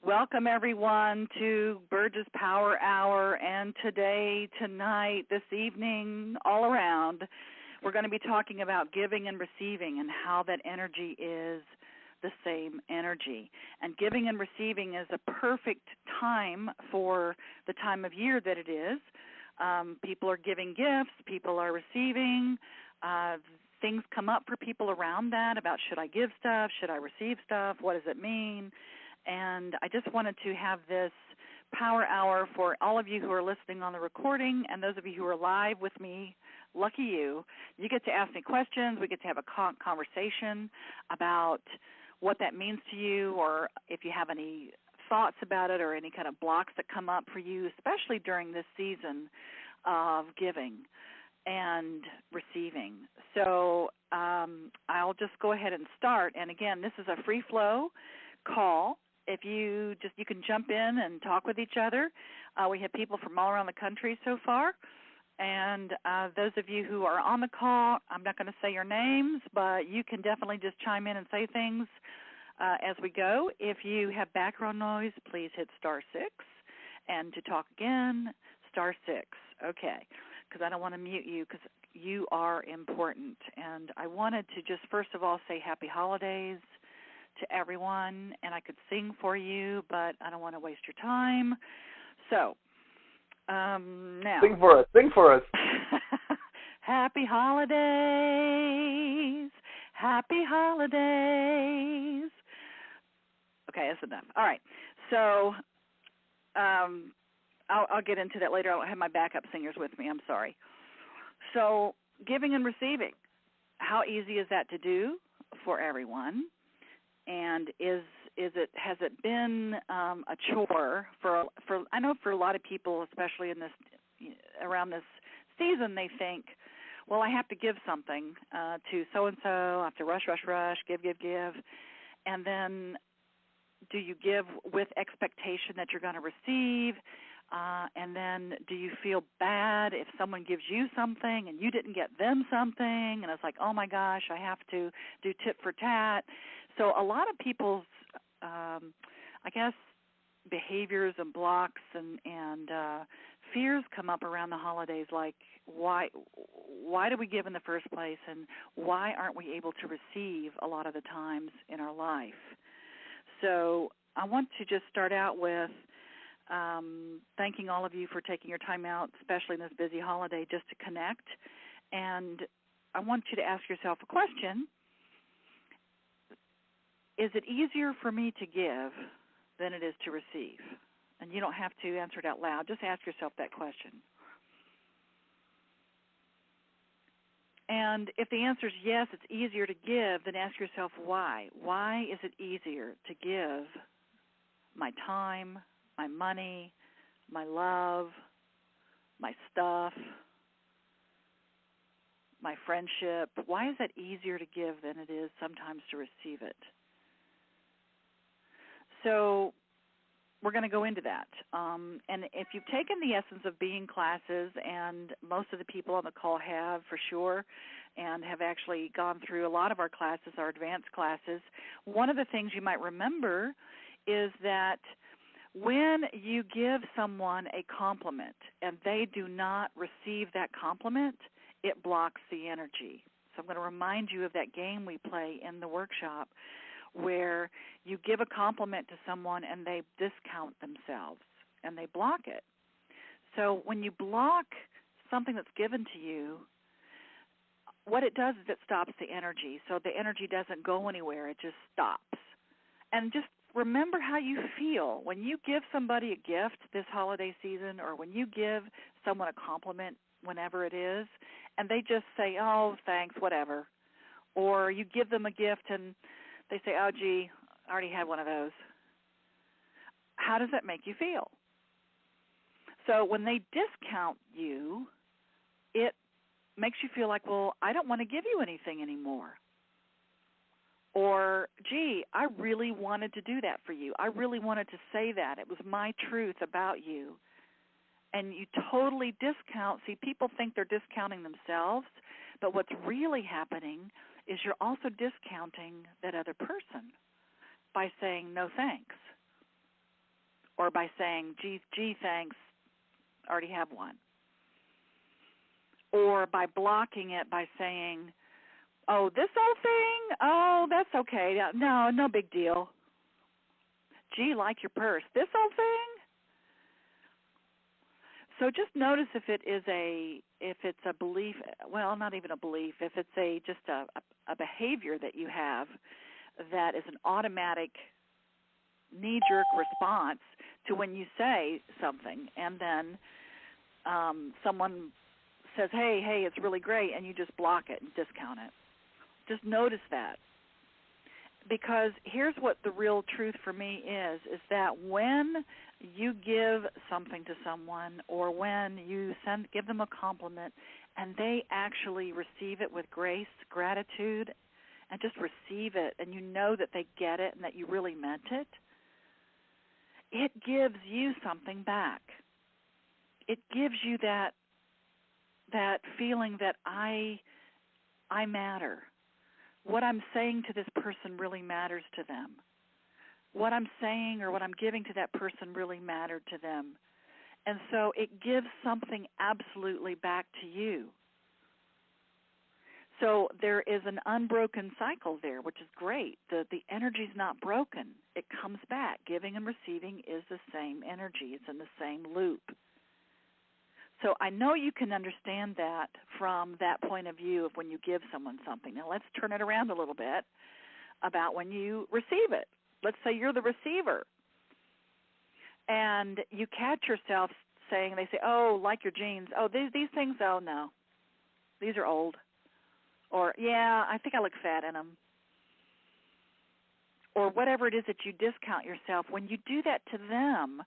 Welcome, everyone, to Burgess Power Hour. And today, tonight, this evening, all around, we're going to be talking about giving and receiving and how that energy is the same energy. And giving and receiving is a perfect time for the time of year that it is. People are giving gifts. People are receiving. Things come up for people around that about should I give stuff? Should I receive stuff? What does it mean? And I just wanted to have this power hour for all of you who are listening on the recording and those of you who are live with me. Lucky you. You get to ask me questions. We get to have a conversation about what that means to you, or if you have any thoughts about it or any kind of blocks that come up for you, especially during this season of giving and receiving. So I'll just go ahead and start. And again, this is a free flow call. If you can jump in and talk with each other. We have people from all around the country so far. And those of you who are on the call, I'm not going to say your names, but you can definitely just chime in and say things as we go. If you have background noise, please hit *6. And to talk again, *6. Okay, because I don't want to mute you because you are important. And I wanted to just first of all say happy holidays to everyone, and I could sing for you, but I don't want to waste your time. So, now. Sing for us. Happy holidays. Happy holidays. Okay, that's enough. All right. So, I'll get into that later. I don't have my backup singers with me. I'm sorry. So, giving and receiving. How easy is that to do for everyone? And has it been a chore for I know for a lot of people, especially in this around this season, they think, well, I have to give something to so and so. I have to rush, give, and then do you give with expectation that you're going to receive? And then do you feel bad if someone gives you something and you didn't get them something? And it's like, oh, my gosh, I have to do tit for tat. So a lot of people's, I guess, behaviors and blocks and fears come up around the holidays, like why do we give in the first place, and why aren't we able to receive a lot of the times in our life? So I want to just start out with thanking all of you for taking your time out, especially in this busy holiday, just to connect. And I want you to ask yourself a question. Is it easier for me to give than it is to receive? And you don't have to answer it out loud. Just ask yourself that question. And if the answer is yes, it's easier to give, then ask yourself why. Why is it easier to give my time, my money, my love, my stuff, my friendship? Why is that easier to give than it is sometimes to receive it? So we're going to go into that. And if you've taken the Essence of Being classes, and most of the people on the call have for sure, and have actually gone through a lot of our classes, our advanced classes, one of the things you might remember is that when you give someone a compliment and they do not receive that compliment, it blocks the energy. So I'm going to remind you of that game we play in the workshop where you give a compliment to someone and they discount themselves and they block it. So when you block something that's given to you, what it does is it stops the energy. So the energy doesn't go anywhere. It just stops. And just remember how you feel when you give somebody a gift this holiday season, or when you give someone a compliment whenever it is, and they just say, oh, thanks, whatever. Or you give them a gift and they say, oh, gee, I already had one of those. How does that make you feel? So when they discount you, it makes you feel like, well, I don't want to give you anything anymore. Or, gee, I really wanted to do that for you. I really wanted to say that. It was my truth about you. And you totally discount. See, people think they're discounting themselves, but what's really happening is you're also discounting that other person by saying no thanks. or by saying, gee, thanks, already have one. Or by blocking it by saying, oh, this old thing? Oh, that's okay. No big deal. Gee, like your purse. This old thing? So just notice if it's a belief, well, not even a belief, if it's just a behavior that you have that is an automatic knee-jerk response to when you say something, and then someone says, hey, it's really great, and you just block it and discount it. Just notice that. Because here's what the real truth for me is that when you give something to someone, or when you give them a compliment and they actually receive it with grace, gratitude, and just receive it, and you know that they get it and that you really meant it, it gives you something back. It gives you that feeling that I matter. What I'm saying to this person really matters to them. What I'm saying or what I'm giving to that person really mattered to them. And so it gives something absolutely back to you. So there is an unbroken cycle there, which is great. The energy's not broken. It comes back. Giving and receiving is the same energy. It's in the same loop. So I know you can understand that from that point of view of when you give someone something. Now let's turn it around a little bit about when you receive it. Let's say you're the receiver, and you catch yourself saying, they say, oh, like your jeans. Oh, these things, oh, no. These are old. Or, yeah, I think I look fat in them. Or whatever it is that you discount yourself. When you do that to them,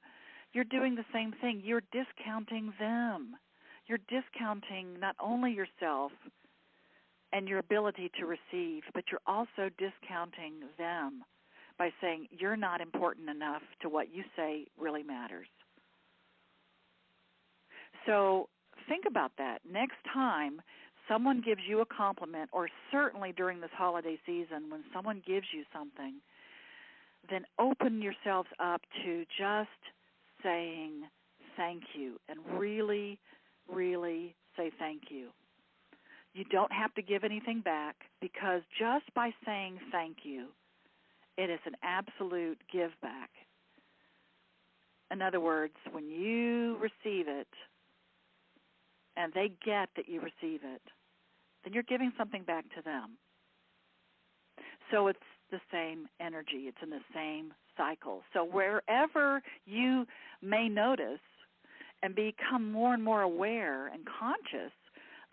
you're doing the same thing. You're discounting them. You're discounting not only yourself and your ability to receive, but you're also discounting them by saying you're not important enough to what you say really matters. So think about that. Next time someone gives you a compliment, or certainly during this holiday season when someone gives you something, then open yourselves up to just saying thank you, and really, really say thank you. You don't have to give anything back, because just by saying thank you, it is an absolute give back. In other words, when you receive it and they get that you receive it, then you're giving something back to them. So it's the same energy. It's in the same cycle. So wherever you may notice and become more and more aware and conscious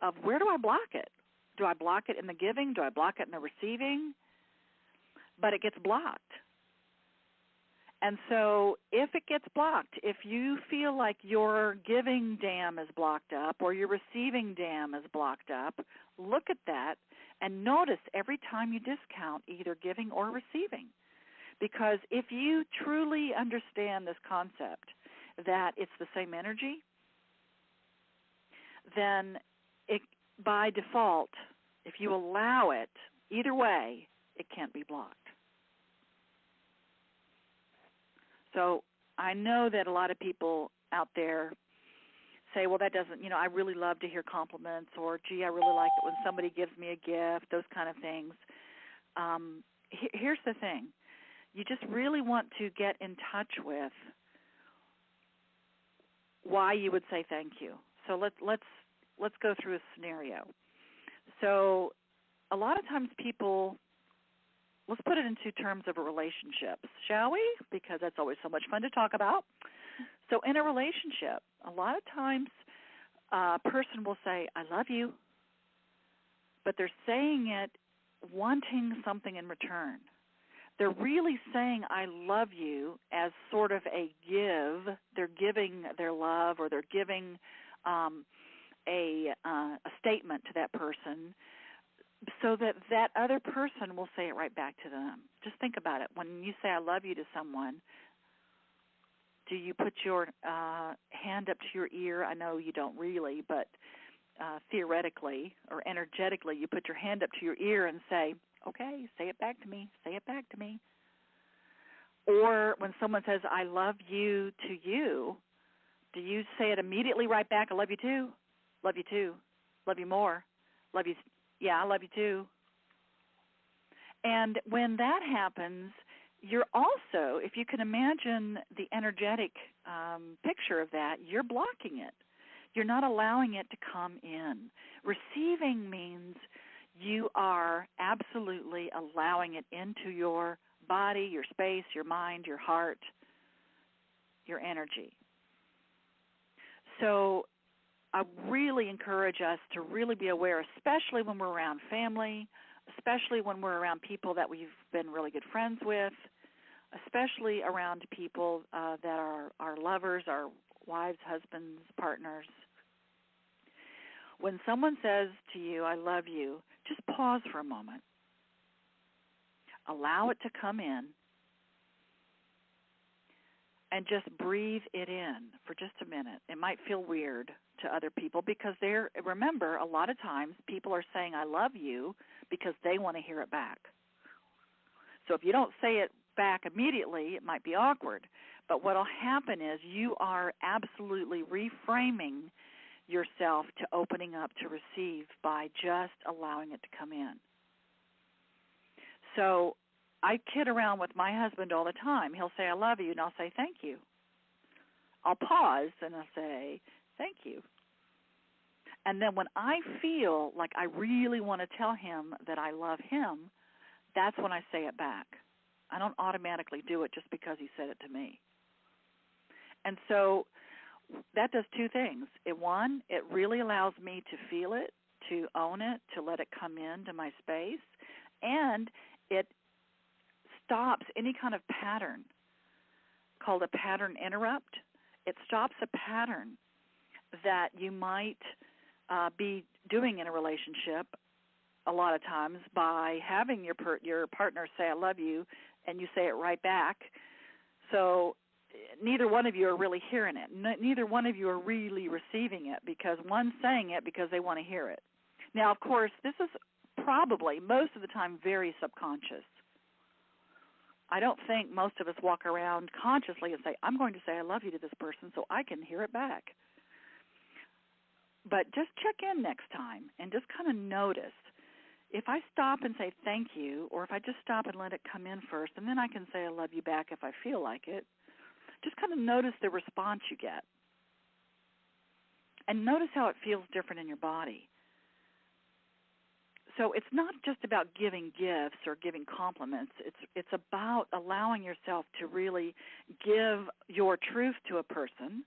of, where do I block it? Do I block it in the giving? Do I block it in the receiving? But it gets blocked. And so if it gets blocked, if you feel like your giving dam is blocked up or your receiving dam is blocked up, look at that and notice every time you discount either giving or receiving. Because if you truly understand this concept that it's the same energy, then it, by default, if you allow it, either way, it can't be blocked. So I know that a lot of people out there say, well, that doesn't, I really love to hear compliments, or, gee, I really like it when somebody gives me a gift, those kind of things. Here's the thing. You just really want to get in touch with why you would say thank you. So let's go through a scenario. So a lot of times people, let's put it into terms of a relationship, shall we? Because that's always so much fun to talk about. So in a relationship, a lot of times a person will say, I love you, but they're saying it wanting something in return. They're really saying I love you as sort of a give. They're giving their love, or they're giving a statement to that person, so that that other person will say it right back to them. Just think about it. When you say I love you to someone, do you put your hand up to your ear? I know you don't really, but theoretically or energetically, you put your hand up to your ear and say, okay, say it back to me, say it back to me. Or when someone says, I love you to you, do you say it immediately right back? I love you too. Love you too. Love you more. Love you. Yeah, I love you too. And when that happens, you're also, if you can imagine the energetic picture of that, you're blocking it. You're not allowing it to come in. Receiving means you are absolutely allowing it into your body, your space, your mind, your heart, your energy. So I really encourage us to really be aware, especially when we're around family, especially when we're around people that we've been really good friends with, especially around people that are our lovers, our wives, husbands, partners. When someone says to you, I love you, just pause for a moment. Allow it to come in and just breathe it in for just a minute. It might feel weird to other people because remember, a lot of times people are saying I love you because they want to hear it back. So if you don't say it back immediately, it might be awkward. But what will happen is you are absolutely reframing yourself to opening up to receive by just allowing it to come in. So I kid around with my husband all the time. He'll say, I love you, and I'll say, thank you. I'll pause, and I'll say, thank you. And then when I feel like I really want to tell him that I love him, that's when I say it back. I don't automatically do it just because he said it to me. And so that does two things. One, it really allows me to feel it, to own it, to let it come into my space, and it stops any kind of pattern called a pattern interrupt. It stops a pattern that you might be doing in a relationship a lot of times by having your partner say, I love you, and you say it right back. So neither one of you are really hearing it. Neither one of you are really receiving it because one's saying it because they want to hear it. Now, of course, this is probably most of the time very subconscious. I don't think most of us walk around consciously and say, I'm going to say I love you to this person so I can hear it back. But just check in next time and just kind of notice. If I stop and say thank you, or if I just stop and let it come in first, and then I can say I love you back if I feel like it, just kind of notice the response you get. And notice how it feels different in your body. So it's not just about giving gifts or giving compliments. It's about allowing yourself to really give your truth to a person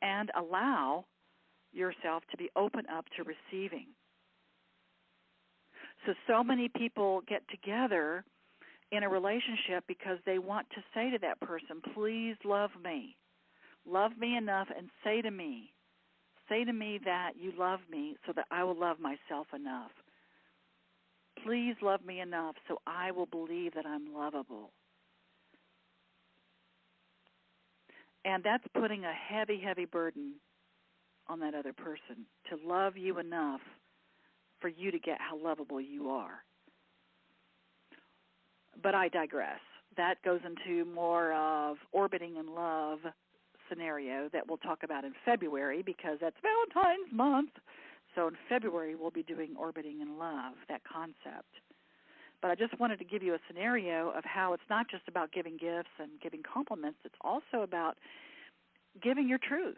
and allow yourself to be open up to receiving. So many people get together in a relationship because they want to say to that person, please love me. Love me enough and say to me that you love me so that I will love myself enough. Please love me enough so I will believe that I'm lovable. And that's putting a heavy, heavy burden on that other person to love you enough for you to get how lovable you are. But I digress. That goes into more of orbiting in love scenario that we'll talk about in February because that's Valentine's month. So in February we'll be doing orbiting in love, that concept. But I just wanted to give you a scenario of how it's not just about giving gifts and giving compliments. It's also about giving your truth.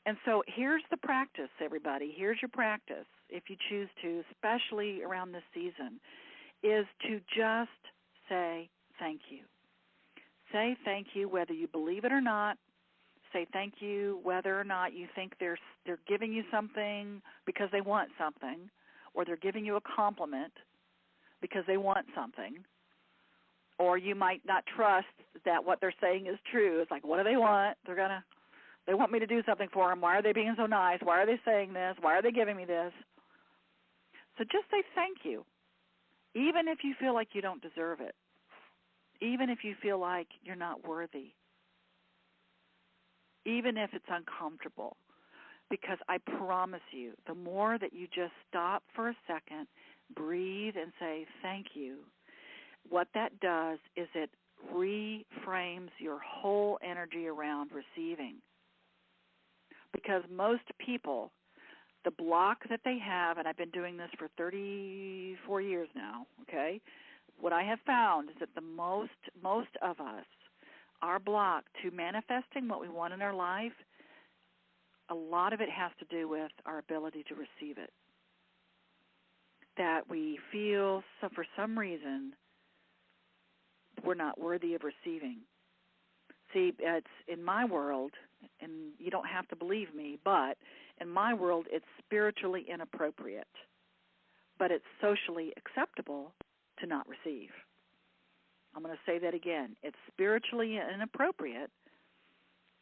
And so here's the practice, everybody. Here's your practice, if you choose to, especially around this season, is to just say thank you. Say thank you whether you believe it or not. Say thank you whether or not you think they're giving you something because they want something, or they're giving you a compliment because they want something, or you might not trust that what they're saying is true. It's like, what do they want? They want me to do something for them. Why are they being so nice? Why are they saying this? Why are they giving me this? So just say thank you, even if you feel like you don't deserve it, even if you feel like you're not worthy, even if it's uncomfortable, because I promise you, the more that you just stop for a second, breathe, and say thank you, what that does is it reframes your whole energy around receiving. Because most people, the block that they have, and I've been doing this for 34 years now, okay, what I have found is that the most of us, our block to manifesting what we want in our life, a lot of it has to do with our ability to receive it. That we feel, so for some reason, we're not worthy of receiving. See, it's in my world, and you don't have to believe me, but in my world, it's spiritually inappropriate, but it's socially acceptable to not receive. I'm going to say that again. It's spiritually inappropriate.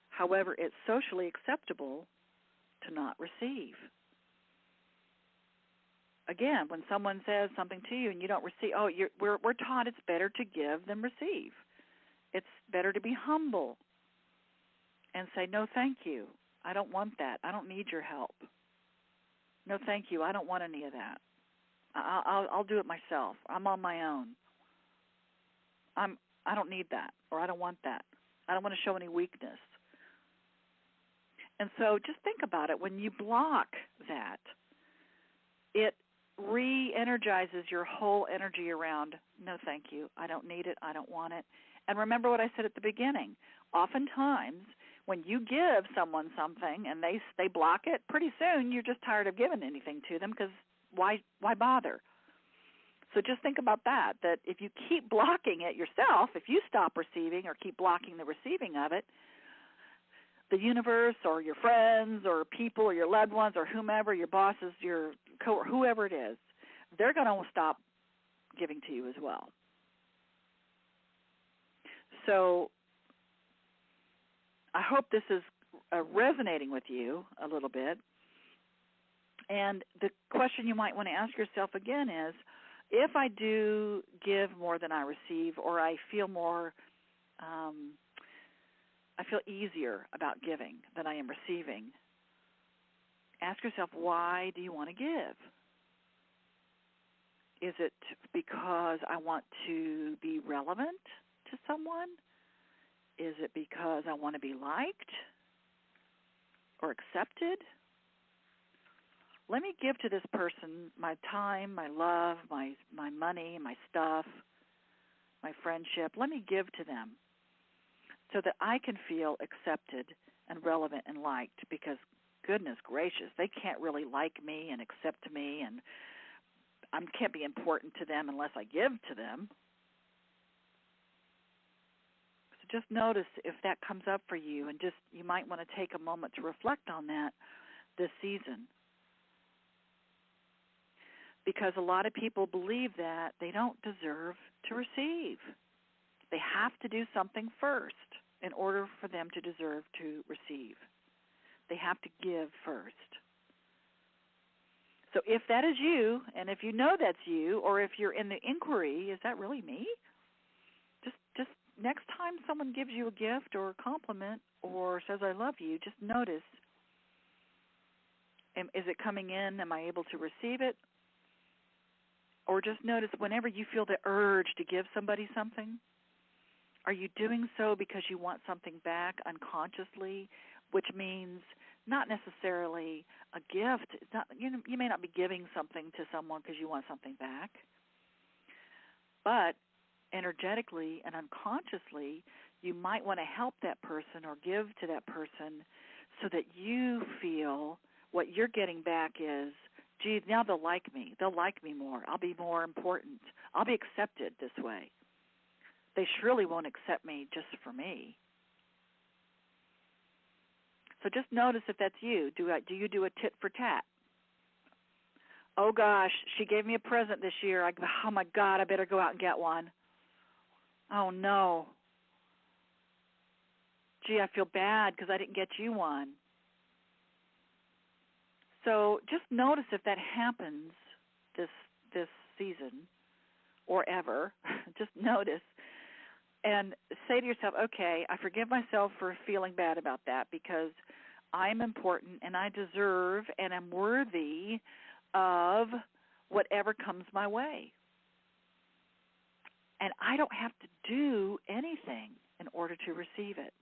However, it's socially acceptable to not receive. Again, when someone says something to you and you don't receive, we're taught it's better to give than receive. It's better to be humble and say, no, thank you. I don't want that. I don't need your help. No, thank you. I don't want any of that. I'll do it myself. I'm on my own. I don't need that, or I don't want that. I don't want to show any weakness. And so just think about it. When you block that, it re-energizes your whole energy around, no thank you, I don't need it, I don't want it. And remember what I said at the beginning. Oftentimes, when you give someone something and they block it, pretty soon you're just tired of giving anything to them because why bother? So just think about that if you keep blocking it yourself, if you stop receiving or keep blocking the receiving of it, the universe or your friends or people or your loved ones or whomever, your bosses, your whoever it is, they're going to stop giving to you as well. So I hope this is resonating with you a little bit. And the question you might want to ask yourself again is, if I do give more than I receive, or I feel more, I feel easier about giving than I am receiving, ask yourself, why do you want to give? Is it because I want to be relevant to someone? Is it because I want to be liked or accepted? Let me give to this person my time, my love, my money, my stuff, my friendship. Let me give to them so that I can feel accepted and relevant and liked, because goodness gracious, they can't really like me and accept me, and I can't be important to them unless I give to them. So just notice if that comes up for you, and just you might want to take a moment to reflect on that this season. Because a lot of people believe that they don't deserve to receive. They have to do something first in order for them to deserve to receive. They have to give first. So if that is you, and if you know that's you, or if you're in the inquiry, is that really me? Just next time someone gives you a gift or a compliment or says I love you, just notice, is it coming in? Am I able to receive it? Or just notice whenever you feel the urge to give somebody something, are you doing so because you want something back unconsciously, which means not necessarily a gift. It's not, you may not be giving something to someone because you want something back, but energetically and unconsciously, you might want to help that person or give to that person so that you feel what you're getting back is, gee, now they'll like me. They'll like me more. I'll be more important. I'll be accepted this way. They surely won't accept me just for me. So just notice if that's you. Do you do a tit for tat? Oh, gosh, she gave me a present this year. Oh, my God, I better go out and get one. Oh, no. Gee, I feel bad because I didn't get you one. So just notice if that happens this season or ever. Just notice and say to yourself, okay, I forgive myself for feeling bad about that because I'm important and I deserve and am worthy of whatever comes my way. And I don't have to do anything in order to receive it.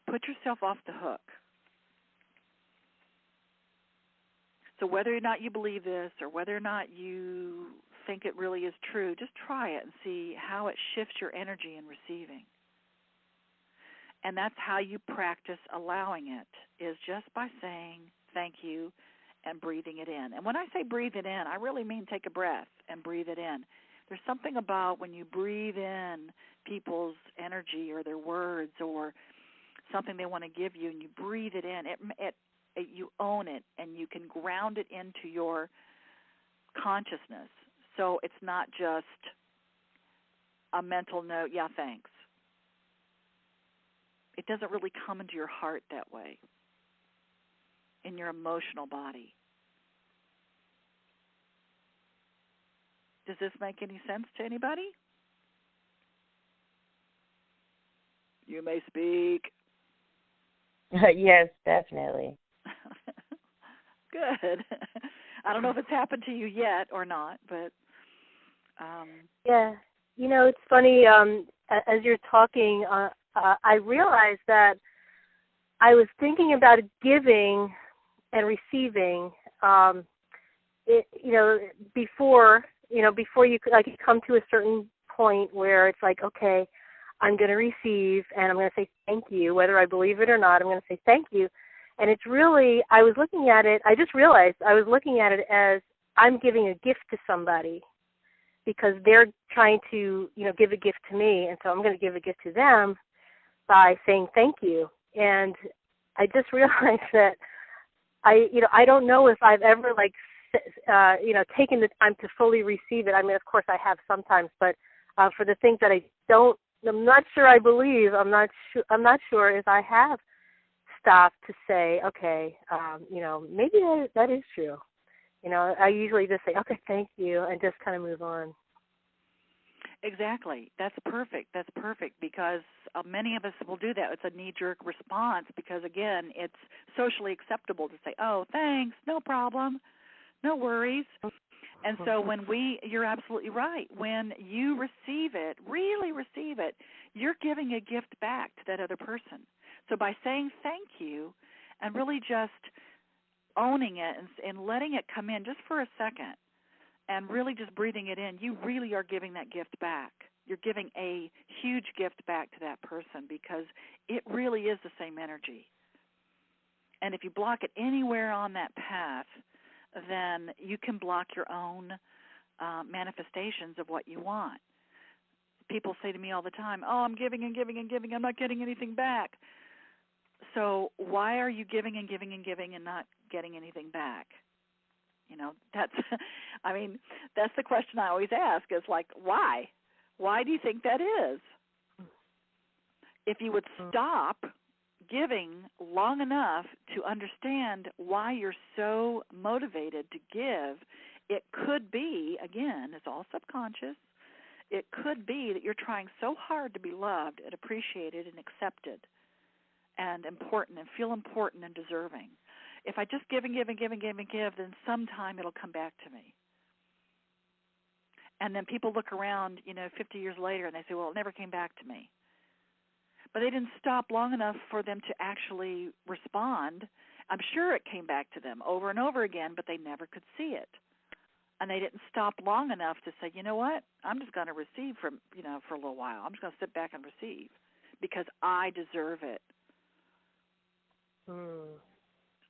Put yourself off the hook. So whether or not you believe this or whether or not you think it really is true, just try it and see how it shifts your energy in receiving. And that's how you practice allowing it, is just by saying thank you and breathing it in. And when I say breathe it in, I really mean take a breath and breathe it in. There's something about when you breathe in people's energy or their words or something they want to give you, and you breathe it in, you own it, and you can ground it into your consciousness. So it's not just a mental note, yeah, thanks. It doesn't really come into your heart that way, in your emotional body. Does this make any sense to anybody? You may speak. Yes, definitely. Good. I don't know if it's happened to you yet or not, but yeah. You know, it's funny. As you're talking, I realized that I was thinking about giving and receiving. Before you come to a certain point where it's like, okay, I'm going to receive and I'm going to say thank you, whether I believe it or not. I'm going to say thank you. And it's really, I was looking at it, I just realized I was looking at it as I'm giving a gift to somebody because they're trying to, give a gift to me. And so I'm going to give a gift to them by saying thank you. And I just realized that I don't know if I've ever taken the time to fully receive it. I mean, of course I have sometimes, but for the things that I'm not sure I believe, I'm not sure if I have stop to say, okay, maybe that is true. I usually just say, okay, thank you, and just kind of move on. Exactly. That's perfect. Because many of us will do that. It's a knee-jerk response because, again, it's socially acceptable to say, oh, thanks, no problem, no worries. And so you're absolutely right. When you receive it, really receive it, you're giving a gift back to that other person. So by saying thank you and really just owning it and letting it come in just for a second and really just breathing it in, you really are giving that gift back. You're giving a huge gift back to that person because it really is the same energy. And if you block it anywhere on that path, then you can block your own manifestations of what you want. People say to me all the time, oh, I'm giving and giving and giving, I'm not getting anything back. So why are you giving and giving and giving and not getting anything back? That's the question I always ask is like, why? Why do you think that is? If you would stop giving long enough to understand why you're so motivated to give, it could be, again, it's all subconscious, it could be that you're trying so hard to be loved and appreciated and accepted and important and feel important and deserving. If I just give and give and give and give and give, then sometime it'll come back to me. And then people look around, 50 years later and they say, well, it never came back to me. But they didn't stop long enough for them to actually respond. I'm sure it came back to them over and over again, but they never could see it. And they didn't stop long enough to say, you know what, I'm just going to receive for a little while. I'm just going to sit back and receive because I deserve it.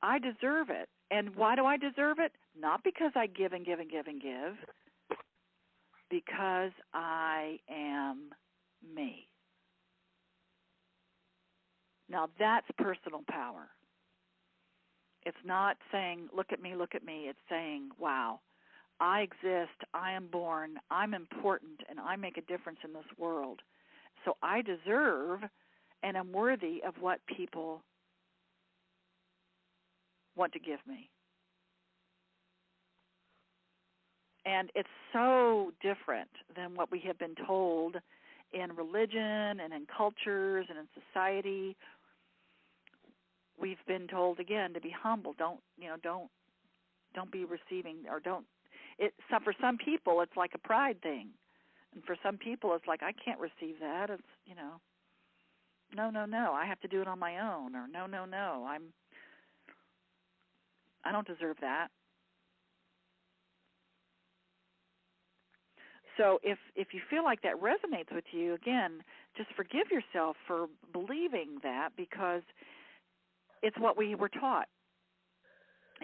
I deserve it. And why do I deserve it? Not because I give and give and give and give, because I am me. Now that's personal power. It's not saying, look at me, look at me. It's saying, wow, I exist, I am born, I'm important, and I make a difference in this world. So I deserve and am worthy of what people want to give me. And it's so different than what we have been told in religion and in cultures and in society. We've been told again to be humble. Don't be receiving, or don't. for some people it's like a pride thing, and for some people it's like, I can't receive that. It's, no, I have to do it on my own, or no, I don't deserve that. So if you feel like that resonates with you, again, just forgive yourself for believing that, because it's what we were taught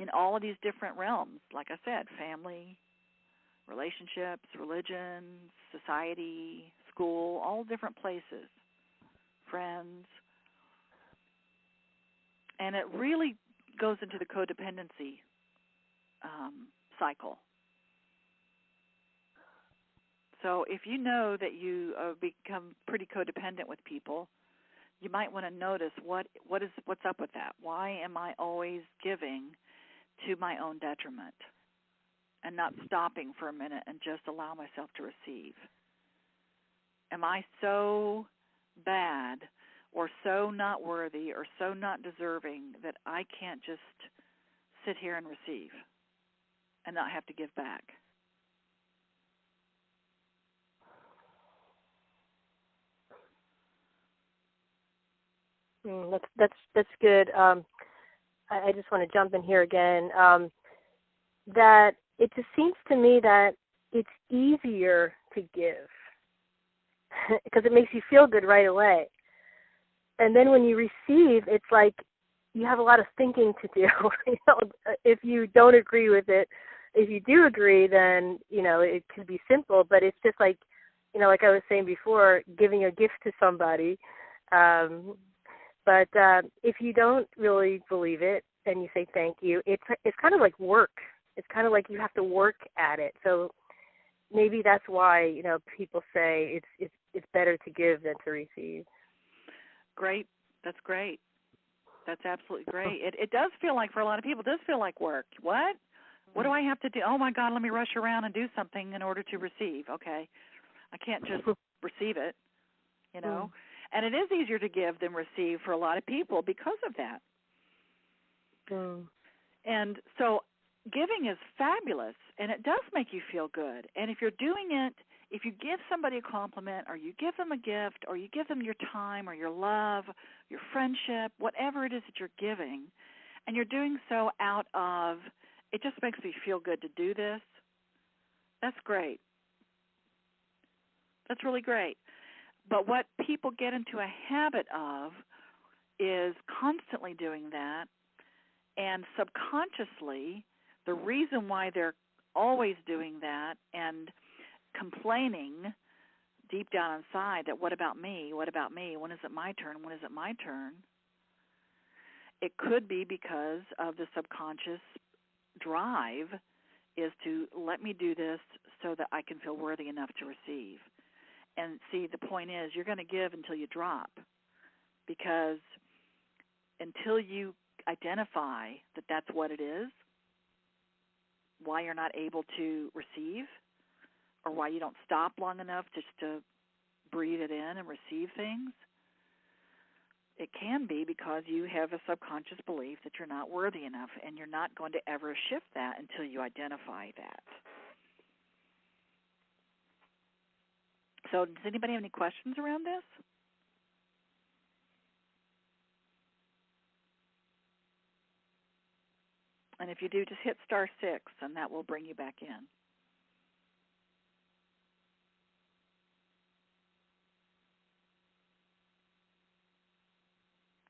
in all of these different realms. Like I said, family, relationships, religion, society, school, all different places, friends. And it really goes into the codependency cycle. So if you know that you become pretty codependent with people, you might want to notice what's up with that. Why am I always giving to my own detriment and not stopping for a minute and just allow myself to receive? Am I so bad or so not worthy or so not deserving that I can't just sit here and receive and not have to give back? That's good. I just want to jump in here again. That it just seems to me that it's easier to give because it makes you feel good right away. And then when you receive, it's like you have a lot of thinking to do. If you don't agree with it, if you do agree, then it could be simple. But it's just like like I was saying before, giving a gift to somebody. But if you don't really believe it and you say thank you, it's kind of like work. It's kind of like you have to work at it. So maybe that's why people say it's better to give than to receive. Great. That's great. That's absolutely great. It does feel like, for a lot of people, it does feel like work. What? What do I have to do? Oh, my God, let me rush around and do something in order to receive. Okay. I can't just receive it, And it is easier to give than receive for a lot of people because of that. And so giving is fabulous, and it does make you feel good. And if you're doing it, if you give somebody a compliment, or you give them a gift, or you give them your time or your love, your friendship, whatever it is that you're giving, and you're doing so out of, it just makes me feel good to do this, that's great. That's really great. But what people get into a habit of is constantly doing that, and subconsciously, the reason why they're always doing that and complaining deep down inside that what about me, when is it my turn, it could be because of the subconscious drive is to let me do this so that I can feel worthy enough to receive. And see, the point is, you're going to give until you drop, because until you identify that that's what it is, why you're not able to receive, or why you don't stop long enough just to breathe it in and receive things, it can be because you have a subconscious belief that you're not worthy enough, and you're not going to ever shift that until you identify that. So does anybody have any questions around this? And if you do, just hit *6, and that will bring you back in.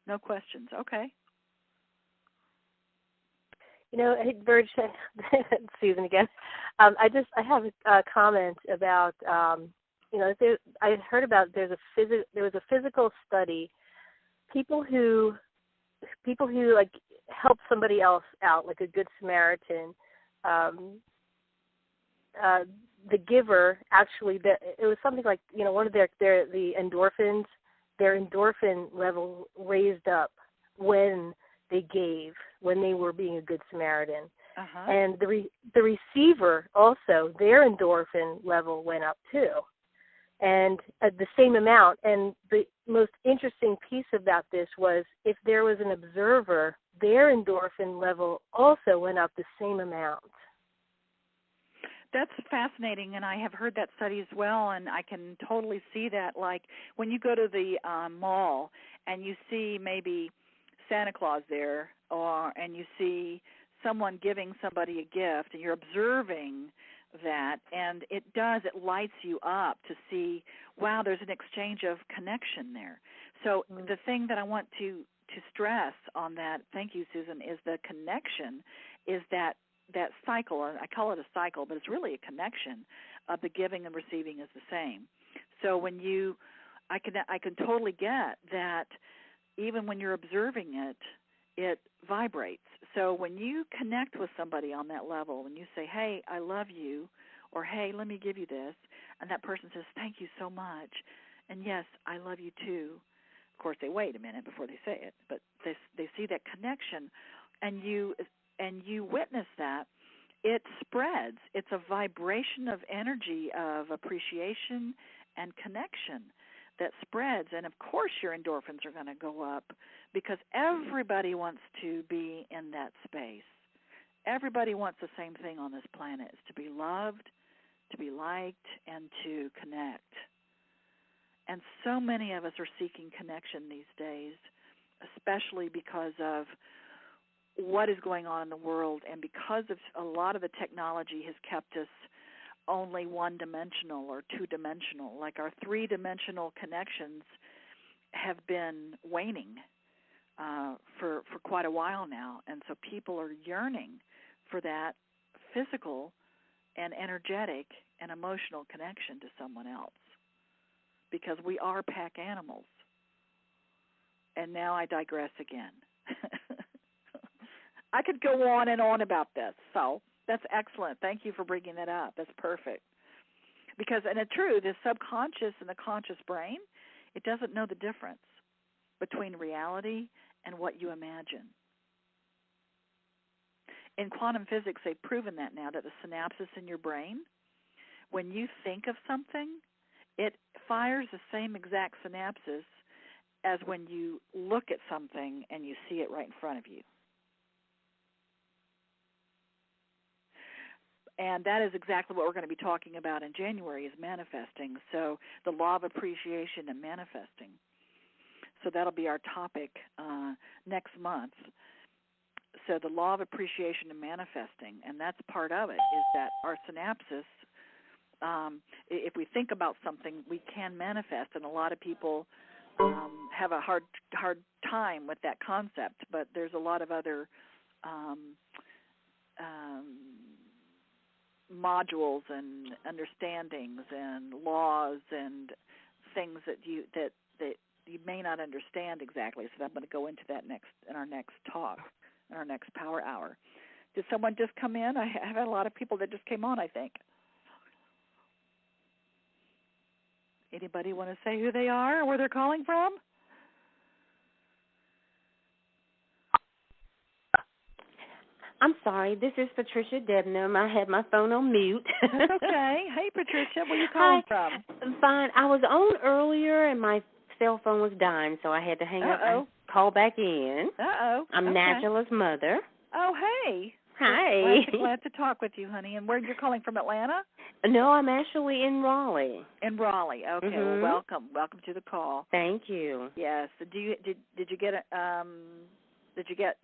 No questions. Okay. Hey, Burge, Susan again. I have a comment about I heard about there was a physical study. People who like help somebody else out, like a good Samaritan. The giver actually, it was something like one of the endorphins. Their endorphin level raised up when they gave, when they were being a good Samaritan. Uh-huh. And the receiver also, their endorphin level went up too, and at the same amount. And the most interesting piece about this was if there was an observer, their endorphin level also went up the same amount. That's fascinating, and I have heard that study as well, and I can totally see that. Like when you go to the mall and you see maybe Santa Claus there, and you see someone giving somebody a gift, and you're observing that, and it lights you up to see, wow, there's an exchange of connection there. So the thing that I want to stress on that, thank you, Susan, is the connection, is that cycle. I call it a cycle, but it's really a connection of the giving and receiving is the same. So when I can totally get that. Even when you're observing it, it vibrates. So when you connect with somebody on that level, when you say, hey, I love you, or hey, let me give you this, and that person says, thank you so much, and yes, I love you too. Of course, they wait a minute before they say it, but they see that connection, and you witness that. It spreads. It's a vibration of energy, of appreciation and connection that spreads, and of course your endorphins are going to go up because everybody wants to be in that space. Everybody wants the same thing on this planet, is to be loved, to be liked, and to connect. And so many of us are seeking connection these days, especially because of what is going on in the world, and because of a lot of the technology has kept us only one-dimensional or two-dimensional. Like our three-dimensional connections have been waning for quite a while now, and so people are yearning for that physical and energetic and emotional connection to someone else, because we are pack animals. And now I digress again. I could go on and on about this, so that's excellent. Thank you for bringing that up. That's perfect. Because, and it's true, the subconscious and the conscious brain, it doesn't know the difference between reality and what you imagine. In quantum physics, they've proven that now, that the synapses in your brain, when you think of something, it fires the same exact synapses as when you look at something and you see it right in front of you. And that is exactly what we're going to be talking about in January, is manifesting. So the law of appreciation and manifesting. So that'll be our topic next month. So the law of appreciation and manifesting, and that's part of it, is that our synapses, if we think about something, we can manifest. And a lot of people have a hard time with that concept, but there's a lot of other modules and understandings and laws and things that you may not understand exactly. So I'm going to go into that in our next talk, in our next Power Hour. Did someone just come in? I have had a lot of people that just came on, I think. Anybody want to say who they are or where they're calling from? I'm sorry, this is Patricia Debnam. I had my phone on mute. That's okay. Hey, Patricia, where are you calling from? Fine. I was on earlier, and my cell phone was dying, so I had to hang up and call back in. I'm okay. Nagela's mother. Oh, hey. Hi. Glad to talk with you, honey. And where you're calling from, Atlanta? No, I'm actually in Raleigh. In Raleigh. Okay. Mm-hmm. Well, welcome to the call. Thank you. Yes. Did you get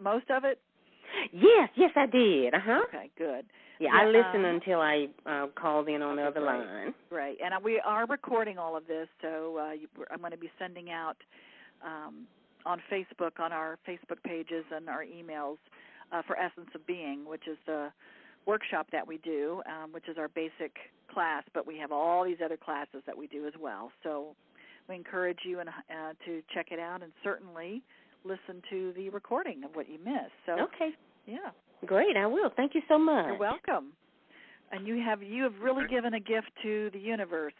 most of it? Yes, I did. Okay, good. Yeah, I listened until I called in on the other line. Right, and we are recording all of this, so I'm going to be sending out on Facebook, on our Facebook pages and our emails for Essence of Being, which is the workshop that we do, which is our basic class, but we have all these other classes that we do as well. So we encourage you to check it out and certainly listen to the recording of what you missed. So, okay. Yeah. Great, I will. Thank you so much. You're welcome. And you have really given a gift to the universe,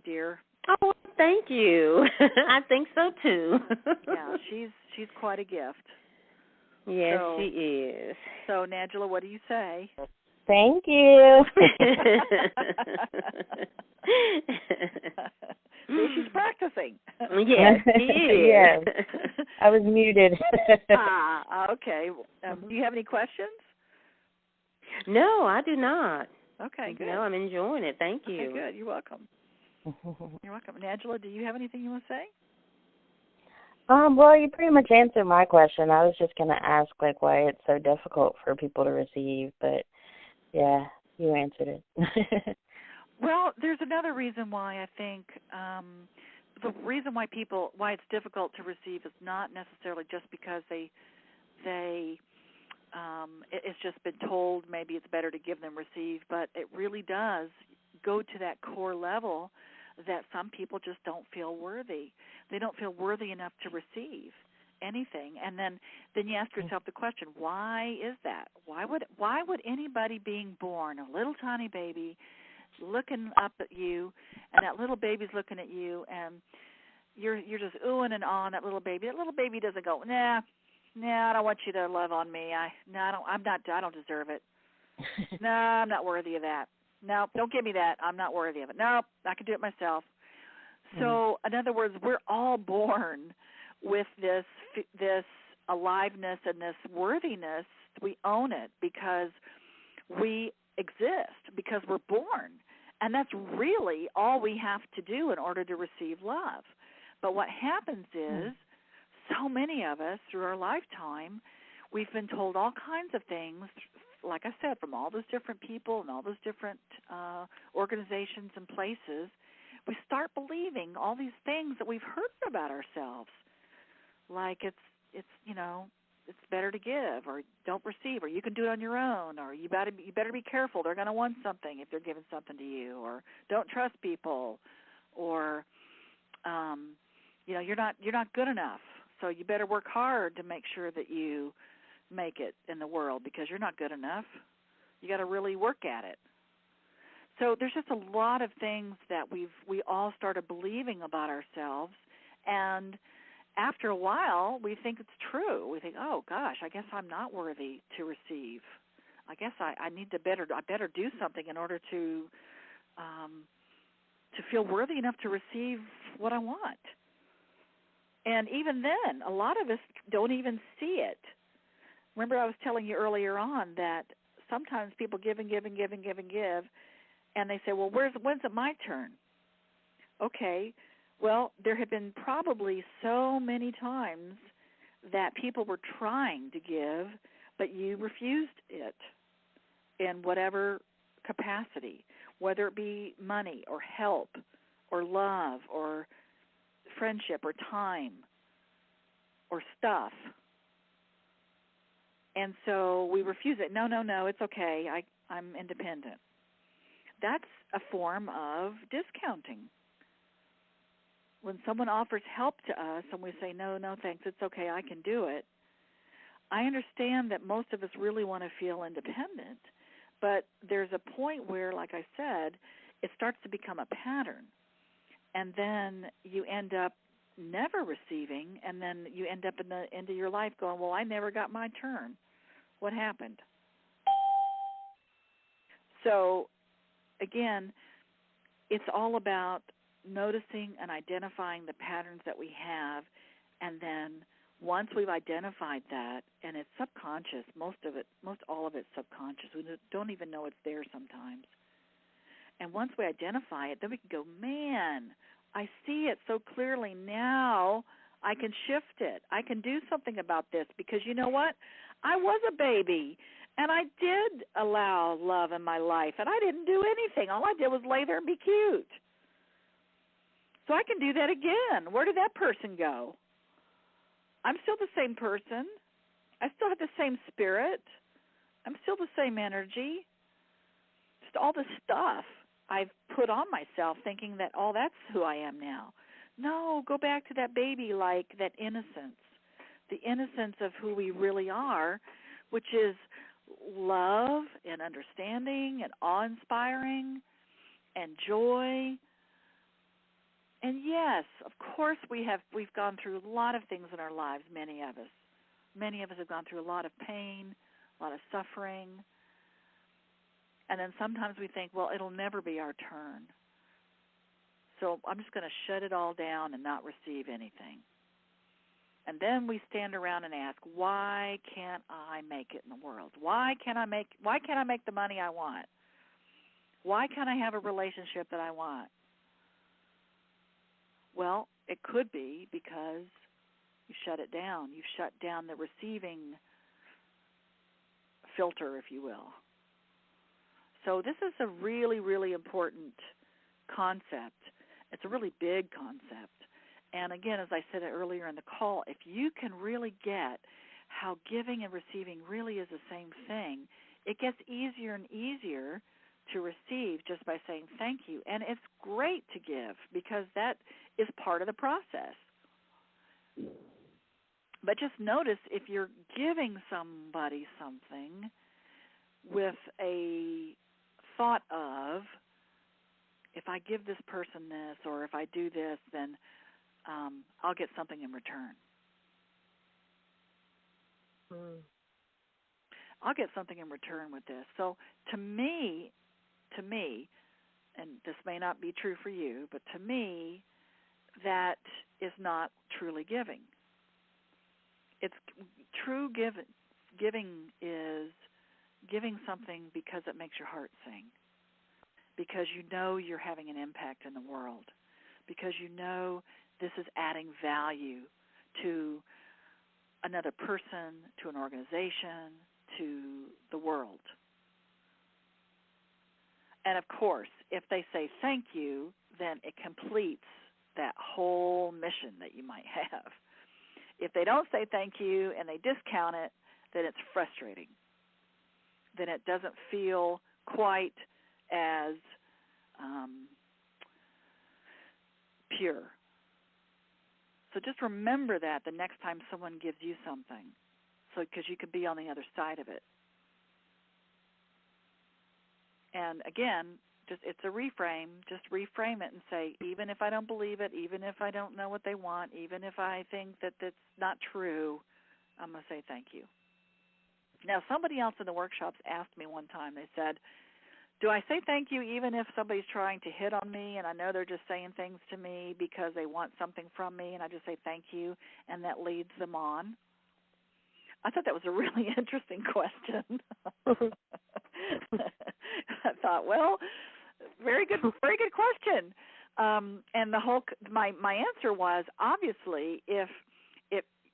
dear. Oh, thank you. I think so too. Yeah, she's quite a gift. Yes, she is. So, Nagela, what do you say? Thank you. See, she's practicing. Yes, she is. Yes. I was muted. Okay. Do you have any questions? No, I do not. Okay, good. No, I'm enjoying it. Thank you. Okay, good. You're welcome. You're welcome. And Angela, do you have anything you want to say? Well, you pretty much answered my question. I was just going to ask, like, why it's so difficult for people to receive, but, yeah, you answered it. Well, there's another reason why I think the reason why it's difficult to receive is not necessarily just because it's just been told maybe it's better to give than receive, but it really does go to that core level that some people just don't feel worthy. They don't feel worthy enough to receive anything. And then you ask yourself the question, why is that? Why would anybody being born, a little tiny baby, looking up at you, and that little baby's looking at you, and you're just oohing and ahhing that little baby. That little baby doesn't go, nah, I don't want you to love on me. I don't deserve it. No, I'm not worthy of that. No, don't give me that. I'm not worthy of it. No, I can do it myself. So, in other words, we're all born with this aliveness and this worthiness. We own it because we exist, because we're born. And that's really all we have to do in order to receive love. But what happens is, so many of us through our lifetime, we've been told all kinds of things, like I said, from all those different people and all those different organizations and places. We start believing all these things that we've heard about ourselves, like it's better to give, or don't receive, or you can do it on your own, or you better be careful. They're going to want something if they're giving something to you, or don't trust people, or you're not good enough. So you better work hard to make sure that you make it in the world because you're not good enough. You got to really work at it. So there's just a lot of things that we all started believing about ourselves, and after a while we think it's true. We think, oh gosh, I guess I'm not worthy to receive. I guess I better do something in order to feel worthy enough to receive what I want. And even then, a lot of us don't even see it. Remember I was telling you earlier on that sometimes people give and give and give and give and give, and they say, well, when's it my turn? Okay, well, there have been probably so many times that people were trying to give, but you refused it in whatever capacity, whether it be money or help or love or friendship or time or stuff. And so we refuse it. No, it's okay. I'm independent. That's a form of discounting. When someone offers help to us and we say, no, thanks, it's okay, I can do it, I understand that most of us really want to feel independent, but there's a point where, like I said, it starts to become a pattern. And then you end up never receiving, and then you end up in the end of your life going, well, I never got my turn. What happened? So, again, it's all about noticing and identifying the patterns that we have, and then once we've identified that, and it's subconscious, most all of it's subconscious. We don't even know it's there sometimes. And once we identify it, then we can go, man, I see it so clearly now. I can shift it. I can do something about this because you know what? I was a baby, and I did allow love in my life, and I didn't do anything. All I did was lay there and be cute. So I can do that again. Where did that person go? I'm still the same person. I still have the same spirit. I'm still the same energy. Just all the stuff I've put on myself thinking that, oh, that's who I am now. No, go back to that baby, like that innocence, the innocence of who we really are, which is love and understanding and awe-inspiring and joy. And yes, of course we've gone through a lot of things in our lives, many of us. Many of us have gone through a lot of pain, a lot of suffering. And then sometimes we think, well, it'll never be our turn. So I'm just going to shut it all down and not receive anything. And then we stand around and ask, why can't I make it in the world? Why can't I make the money I want? Why can't I have a relationship that I want? Well, it could be because you shut it down. You've shut down the receiving filter, if you will. So this is a really, really important concept. It's a really big concept. And again, as I said earlier in the call, if you can really get how giving and receiving really is the same thing, it gets easier and easier to receive just by saying thank you. And it's great to give because that is part of the process. But just notice if you're giving somebody something with a thought of, if I give this person this or if I do this, then I'll get something in return. I'll get something in return with this. So to me, and this may not be true for you, but to me, that is not truly giving. It's true giving is giving something because it makes your heart sing, because you know you're having an impact in the world, because you know this is adding value to another person, to an organization, to the world. And of course, if they say thank you, then it completes that whole mission that you might have. If they don't say thank you and they discount it, then it's frustrating. Then it doesn't feel quite as pure. So just remember that the next time someone gives you something, so because you could be on the other side of it. And again, it's a reframe. Just reframe it and say, even if I don't believe it, even if I don't know what they want, even if I think that that's not true, I'm going to say thank you. Now, somebody else in the workshops asked me one time, they said, do I say thank you even if somebody's trying to hit on me and I know they're just saying things to me because they want something from me, and I just say thank you and that leads them on? I thought that was a really interesting question. I thought, well, very good question. And the whole my answer was, obviously, if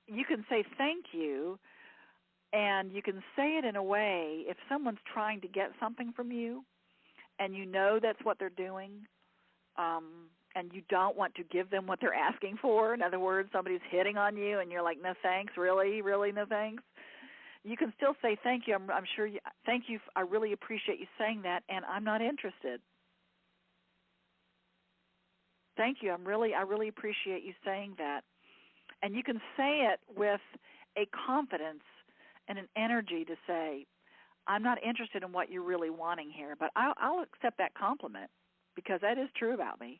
you can say thank you, and you can say it in a way, if someone's trying to get something from you, and you know that's what they're doing, and you don't want to give them what they're asking for. In other words, somebody's hitting on you, and you're like, no thanks, really, no thanks. You can still say thank you. I'm sure you. Thank you. I really appreciate you saying that, and I'm not interested. Thank you. I really appreciate you saying that, and you can say it with a confidence and an energy to say, I'm not interested in what you're really wanting here, but I'll accept that compliment because that is true about me.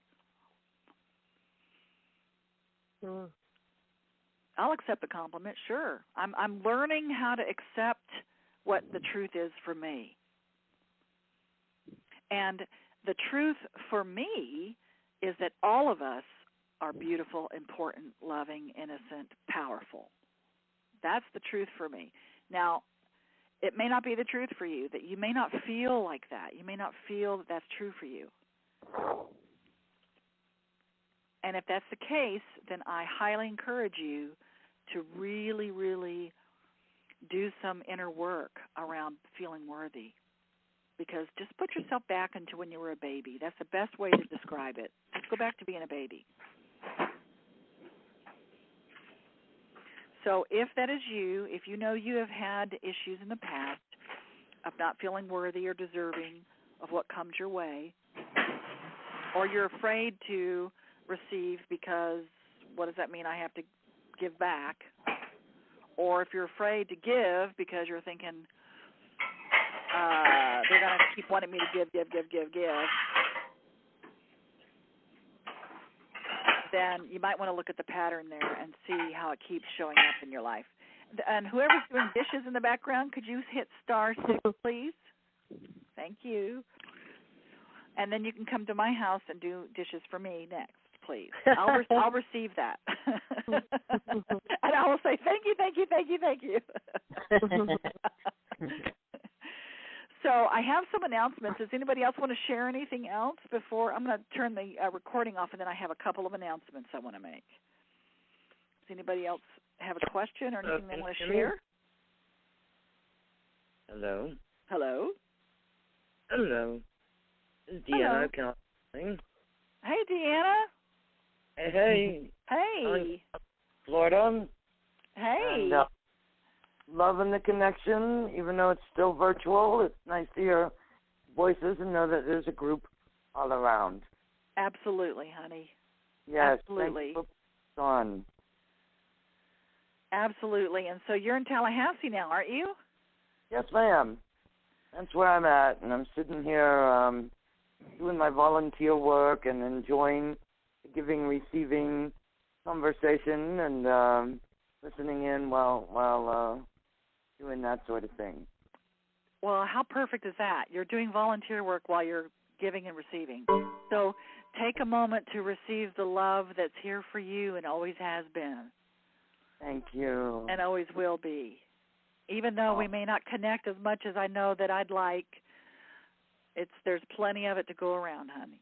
I'll accept the compliment, sure. I'm learning how to accept what the truth is for me. And the truth for me is that all of us are beautiful, important, loving, innocent, powerful. That's the truth for me. Now, it may not be the truth for you, that you may not feel like that. You may not feel that that's true for you. And if that's the case, then I highly encourage you to really, really do some inner work around feeling worthy. Because just put yourself back into when you were a baby. That's the best way to describe it. Just go back to being a baby. So if that is you, if you know you have had issues in the past of not feeling worthy or deserving of what comes your way, or you're afraid to receive because what does that mean? I have to give back. Or if you're afraid to give because you're thinking they're going to keep wanting me to give, then you might want to look at the pattern there and see how it keeps showing up in your life. And whoever's doing dishes in the background, could you hit *6, please? Thank you. And then you can come to my house and do dishes for me next, please. I'll receive that. And I will say, thank you. So I have some announcements. Does anybody else want to share anything else before? I'm going to turn the recording off, and then I have a couple of announcements I want to make. Does anybody else have a question or anything they want to share? Hello. Hello. Hello. This is Deanna. Can I sing? Hey, Deanna. Hey. Hey. Florida. Hey. And, loving the connection, even though it's still virtual. It's nice to hear voices and know that there's a group all around. Absolutely, honey. Yes. Absolutely. Thanks for on. Absolutely. And so you're in Tallahassee now, aren't you? Yes, ma'am. That's where I'm at, and I'm sitting here doing my volunteer work and enjoying the giving-receiving conversation and listening in while doing that sort of thing. Well, how perfect is that? You're doing volunteer work while you're giving and receiving. So take a moment to receive the love that's here for you and always has been. Thank you. And always will be. Even though we may not connect as much as I know that I'd like, there's plenty of it to go around, honey.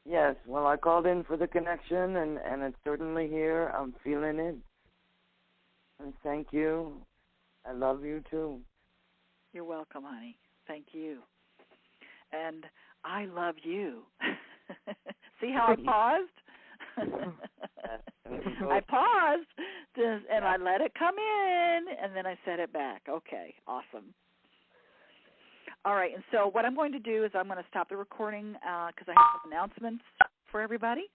Yes, well, I called in for the connection, and it's certainly here. I'm feeling it. And thank you. I love you, too. You're welcome, honey. Thank you. And I love you. See how I paused? I paused, and I let it come in, and then I said it back. Okay, awesome. All right, and so what I'm going to do is I'm going to stop the recording because I have some announcements for everybody.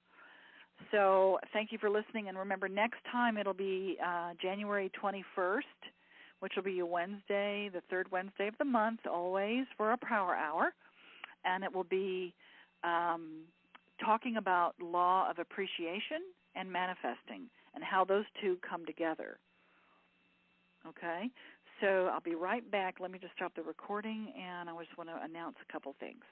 So thank you for listening, and remember, next time it'll be January 21st, which will be a Wednesday, the third Wednesday of the month, always, for a Power Hour, and it will be talking about law of appreciation and manifesting and how those two come together. Okay? So I'll be right back. Let me just stop the recording, and I just want to announce a couple things.